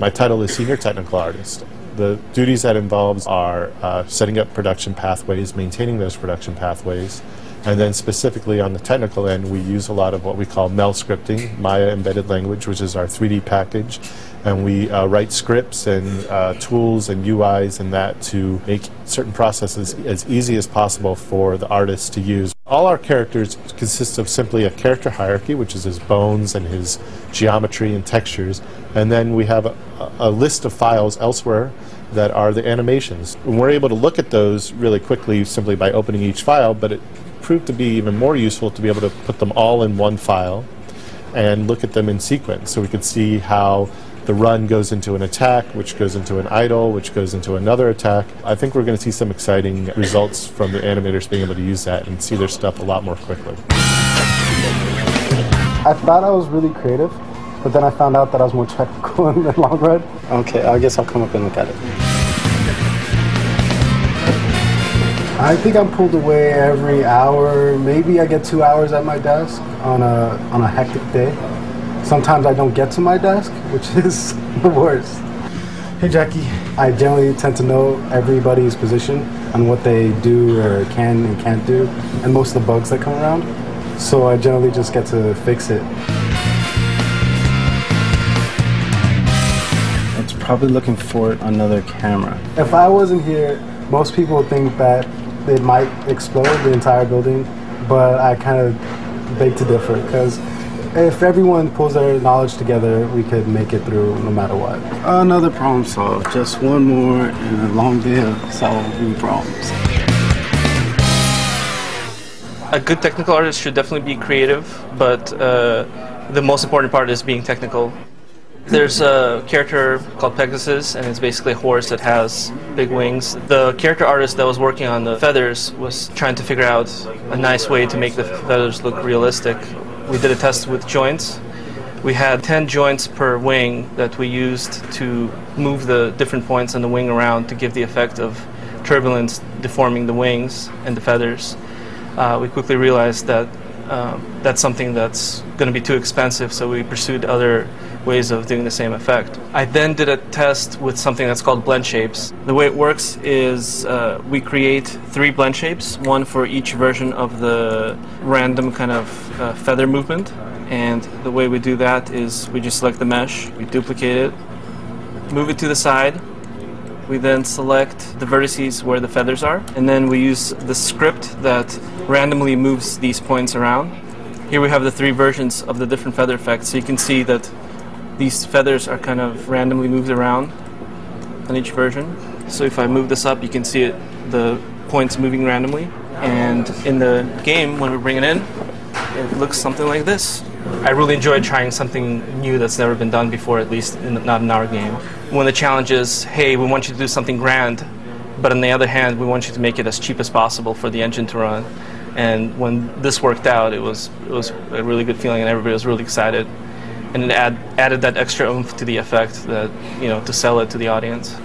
My title is Senior Technical Artist. The duties that involves are setting up production pathways, maintaining those production pathways, and then specifically on the technical end, we use a lot of what we call MEL scripting, Maya Embedded Language, which is our 3D package. And we write scripts and tools and UIs and that to make certain processes as easy as possible for the artists to use. All our characters consist of simply a character hierarchy, which is his bones and his geometry and textures. And then we have a list of files elsewhere that are the animations. And we're able to look at those really quickly simply by opening each file, but it proved to be even more useful to be able to put them all in one file and look at them in sequence. So we could see how the run goes into an attack, which goes into an idle, which goes into another attack. I think we're going to see some exciting results from the animators being able to use that and see their stuff a lot more quickly. I thought I was really creative, but then I found out that I was more technical in the long run. Okay, I guess I'll come up and look at it. I think I'm pulled away every hour. Maybe I get 2 hours at my desk on a hectic day. Sometimes I don't get to my desk, which is the worst. Hey Jackie. I generally tend to know everybody's position on what they do or can and can't do, and most of the bugs that come around. So I generally just get to fix it. It's probably looking for another camera. If I wasn't here, most people would think that it might explode the entire building, but I kind of beg to differ, because if everyone pulls their knowledge together, we could make it through no matter what. Another problem solved. Just one more in a long day of solving problems. A good technical artist should definitely be creative, but the most important part is being technical. There's a character called Pegasus, and it's basically a horse that has big wings. The character artist that was working on the feathers was trying to figure out a nice way to make the feathers look realistic. We did a test with joints. We had 10 joints per wing that we used to move the different points on the wing around to give the effect of turbulence deforming the wings and the feathers. We quickly realized that that's something that's going to be too expensive, so we pursued other ways of doing the same effect. I then did a test with something that's called blend shapes. The way it works is we create 3 blend shapes, one for each version of the random kind of feather movement. And the way we do that is we just select the mesh, we duplicate it, move it to the side. We then select the vertices where the feathers are, and then we use the script that randomly moves these points around. Here we have the 3 versions of the different feather effects, so you can see that these feathers are kind of randomly moved around on each version. So if I move this up, you can see the points moving randomly. And in the game, when we bring it in, it looks something like this. I really enjoyed trying something new that's never been done before, at least not in our game. When the challenge is, hey, we want you to do something grand, but on the other hand, we want you to make it as cheap as possible for the engine to run. And when this worked out, it was a really good feeling, and everybody was really excited. And it added that extra oomph to the effect that, to sell it to the audience.